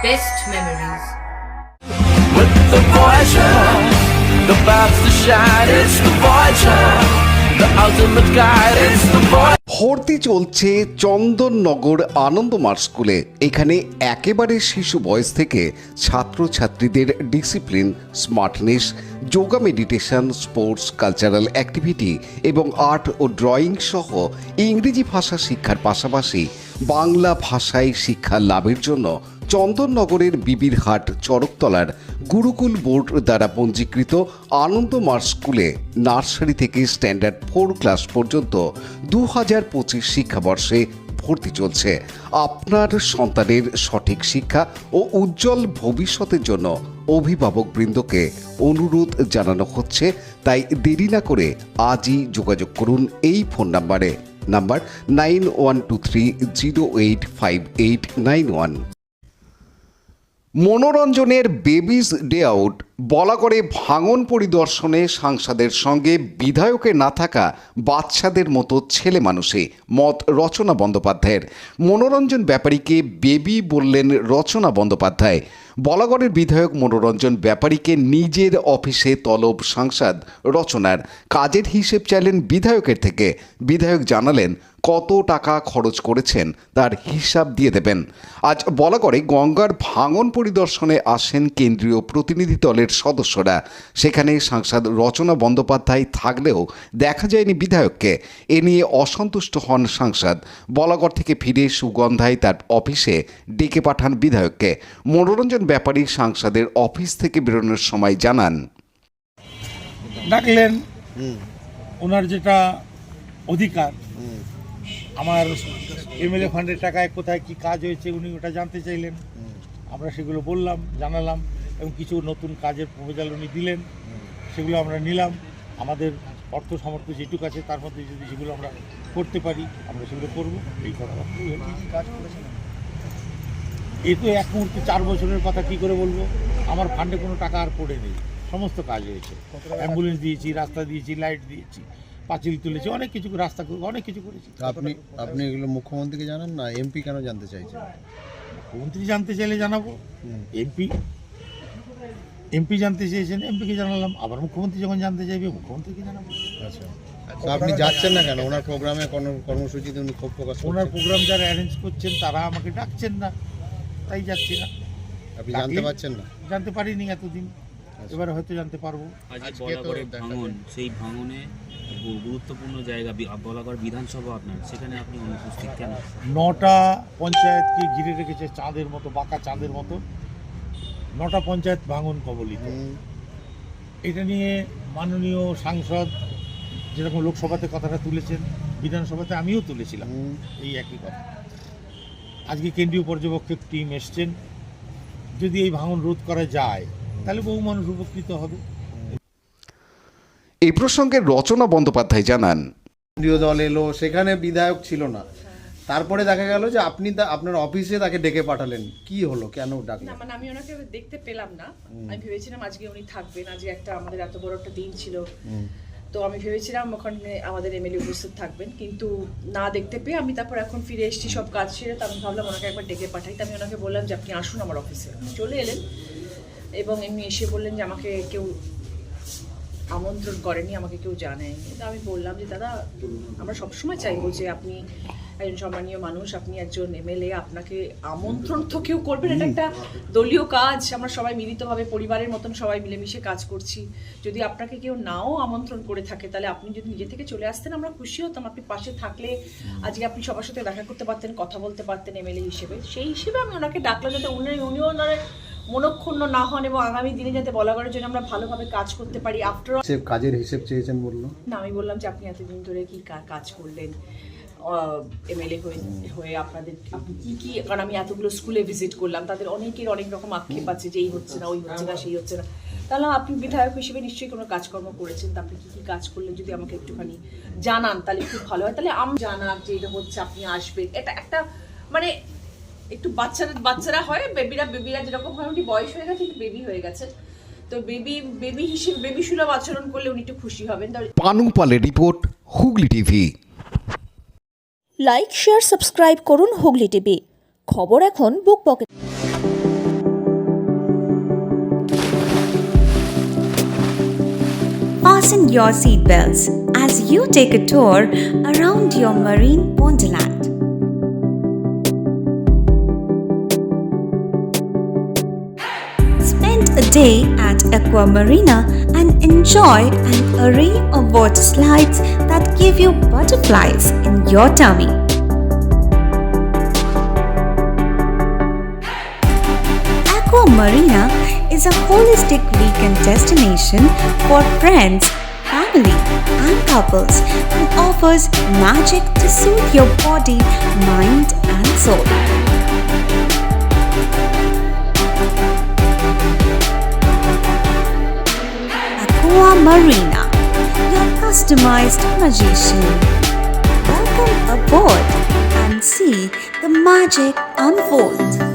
best memories. With the Voyager, the path to shine, it's the Voyager, the ultimate guide, it's the Voyager. ভর্তি চলছে চন্দননগর আনন্দমার্গ স্কুলে। এখানে একেবারে শিশু বয়স থেকে ছাত্রছাত্রীদের discipline, smartness, yoga, meditation, sports, cultural activity এবং আর্ট ও ড্রয়িং সহ ইংরেজি ভাষা শিক্ষার পাশাপাশি বাংলা ভাষায় শিক্ষা লাভের জন্য চন্দননগরের বিবিরহাট চড়কতলার গুরুকুল বোর্ড দ্বারা পঞ্জীকৃত আনন্দমার্গ স্কুলে নার্সারি থেকে স্ট্যান্ডার্ড 4 ক্লাস পর্যন্ত 2025 শিক্ষাবর্ষে ভর্তি চলছে। আপনার সন্তানের সঠিক শিক্ষা ও উজ্জ্বল ভবিষ্যতের জন্য অভিভাবকবৃন্দকে অনুরোধ জানানো হচ্ছে, তাই দেরি না করে আজই যোগাযোগ করুন এই ফোন নাম্বার 9123085891। মনোরঞ্জনের বেবিজ ডে আউট। বলাগড়ে ভাঙন পরিদর্শনে সাংসদের সঙ্গে বিধায়কের না থাকা বাচ্চাদের মতো ছেলে মানুষে মত রচনা বন্দ্যোপাধ্যায়ের। মনোরঞ্জন ব্যাপারীকে বেবি বললেন রচনা বন্দ্যোপাধ্যায়। বলাগড়ের বিধায়ক মনোরঞ্জন ব্যাপারীকে নিজের অফিসে তলব সাংসদ রচনার। কাজের হিসেব চাইলেন বিধায়কের থেকে। বিধায়ক জানালেন কত টাকা খরচ করেছেন তার হিসাব দিয়ে দেবেন। আজ বলাগড়ে গঙ্গার ভাঙন পরিদর্শনে আসেন কেন্দ্রীয় প্রতিনিধি দলের সদস্যরা। সেখানে সাংসদ রচনা বন্দ্যোপাধ্যায় থাকলেও দেখা যায়নি বিধায়ককে। এ নিয়ে অসন্তুষ্ট হন সাংসদ। বলাগড় থেকে ফিরে সুগন্ধায় তার অফিসে ডেকে পাঠান বিধায়ককে। মনোরঞ্জন ব্যাপারী সাংসদের অফিস থেকে বেরোনোর সময় জানান, ডাকলেন, ওনার যেটা অধিকার, আমার এমএলএ ফান্ডের টাকায় কোথায় কি কাজ হয়েছে উনি ওটা জানতে চাইলেন। আমরা সেগুলো বললাম, জানালাম এবং কিছু নতুন কাজের প্রপোজাল উনি দিলেন, সেগুলো আমরা নিলাম। আমাদের অর্থ সামর্থ্য যেটুকু আছে তার মধ্যে যদি সেগুলো আমরা করতে পারি আমরা সেগুলো করবো। এই কথাবার্তাই কাজ করেছেন। এই তো এক মুহূর্তে 4 বছরের কথা কি করে বলবো। আমার ফান্ডে কোনো টাকা আর পড়ে নেই, সমস্ত কাজ হয়েছে। অ্যাম্বুলেন্স দিয়েছি, রাস্তা দিয়েছি, লাইট দিয়েছি, পাঁচিল তুলেছি, অনেক কিছু, রাস্তা অনেক কিছু করেছি। আপনি এগুলো মুখ্যমন্ত্রীকে জানান না, এমপি কেন জানতে চাইছেন? মুখ্যমন্ত্রী জানতে চাইলে জানাবো। এমপি জানতে চেয়েছেন, এমপিকে জানালাম। আবার মুখ্যমন্ত্রী যখন জানতে চাইবে মুখ্যমন্ত্রীকে জানাবো। আচ্ছা, আপনি যাচ্ছেন না কেন? ওনার প্রোগ্রামে কোনো কর্মসূচিতে উনি খুব ফোকাস করছেন। ওনার প্রোগ্রাম যারা অ্যারেঞ্জ করছেন তারা আমাকে ডাকছেন না, তাই যাচ্ছি না। আপনি জানতে পারছেন না? জানতে পারিনি এতদিন, এবারে হয়তো জানতে পারবো। বলাগড়ে ভাঙন, সেই ভাঙনে গুরুত্বপূর্ণ জায়গা বলাগড় বিধানসভা আপনার, সেখানে আপনি অনুপস্থিত কেন? 9টা পঞ্চায়েতকে ঘিরে রেখেছে চাঁদের মতো, বাঁকা চাঁদের মতো। 9টা পঞ্চায়েত ভাঙন কবলিত। এটা নিয়ে মাননীয় সাংসদ যেরকম লোকসভাতে কথাটা তুলেছেন, বিধানসভাতে আমিও তুলেছিলাম এই একই কথা। আজকে কেন্দ্রীয় পর্যবেক্ষক টিম এসছেন। যদি এই ভাঙন রোধ করা যায় তাহলে বহু মানুষ উপকৃত হবে। এই প্রসঙ্গে রচনা বন্দ্যোপাধ্যায় জানান, কেন্দ্রীয় দল এলো, সেখানে বিধায়ক ছিল না, তারপরে দেখা গেল যে আপনি আপনার অফিসে তাকে ডেকে পাঠালেন। কি হলো, কেন ডাকলেন? না, মানে আমি ওনাকে দেখতে পেলাম না। আমি ভেবেছিলাম আজকে উনি থাকবেন, আজকে একটা আমাদের এত বড় একটা দিন ছিল, তো আমি ভেবেছিলাম ওখানে আমাদের এমএলএ উপস্থিত থাকবেন, কিন্তু না দেখতে পেয়ে আমি তারপর এখন ফিরে এসেছি সব কাজ ছেড়ে। তো আমি ভাবলাম ওনাকে একবার ডেকে পাঠাই। তো আমি ওনাকে বললাম যে আপনি আসুন আমার অফিসে। চলে এলেন এবং এমনি এসে বললেন যে আমাকে কেউ আমন্ত্রণ করেনি, আমাকে কেউ জানায়নি। তো আমি বললাম যে দাদা, আমরা সবসময় চাইবো যে আপনি একজন সম্মানীয় মানুষ, আপনি একজন এমএলএ, আপনাকে আমন্ত্রণ তো কেউ করবেন, এটা একটা দলীয় কাজ, আমরা সবাই মিলিতভাবে পরিবারের মতন সবাই মিলেমিশে কাজ করছি। যদি আপনাকে কেউ নাও আমন্ত্রণ করে থাকে তাহলে আপনি যদি নিজে থেকে চলে আসতেন আমরা খুশি হতাম। আপনি পাশে থাকলে আজকে আপনি সবার সাথে দেখা করতে পারতেন, কথা বলতে পারতেন এমএলএ হিসেবে। সেই হিসেবে আমি ওনাকে ডাকলাম যাতে উনিও ওনার মনক্ষুণ্ণ না হন এবং আগামী দিনে যাতে বলাগড়ের জন্য আমরা ভালোভাবে কাজ করতে পারি। আফটার অল কাজের হিসেব চেয়েছেন বললো না, আমি বললাম যে আপনি এতদিন ধরে কি কাজ করলেন এমএলএ হয়ে, আপনাদের আপনি কি, কারণ আমি এতগুলো স্কুলে ভিজিট করলাম, তাদের অনেকের অনেক রকম আক্ষেপ আছে যে এই হচ্ছে না, ওই হচ্ছে না, সেই হচ্ছে না। তাহলে আপনি বিধায়ক হিসেবে নিশ্চয়ই কোনো কাজকর্ম করেছেন, তা আপনি কি কাজ করলেন যদি আমাকে একটুখানি জানান তাহলে খুব ভালো হয়। তাহলে আমি জানার যে এটা হচ্ছে, আপনি আসবেন, এটা একটা মানে একটু বাচ্চারা হয়, বেবিরা যেরকম হয়, উনি বয়স হয়ে গেছে, একটু বেবি হয়ে গেছে, তো বেবি হিসেবে বেবি সুলভ আচরণ করলে উনি একটু খুশি হবেন। পানু পালের report, Hooghly TV. Like, share, subscribe করুন হুগলি টিভি। খবর এখন বুক pocket. Fasten your seatbelts as you take a tour around your marine wonderland. Spend a day at Aqua Marina and enjoy an array of water slides that give you butterflies in your tummy. Aqua Marina is a holistic weekend destination for friends, family, and couples and offers magic to soothe your body, mind, and soul. Aqua Marina, your customized magician. Welcome aboard and see the magic unfold.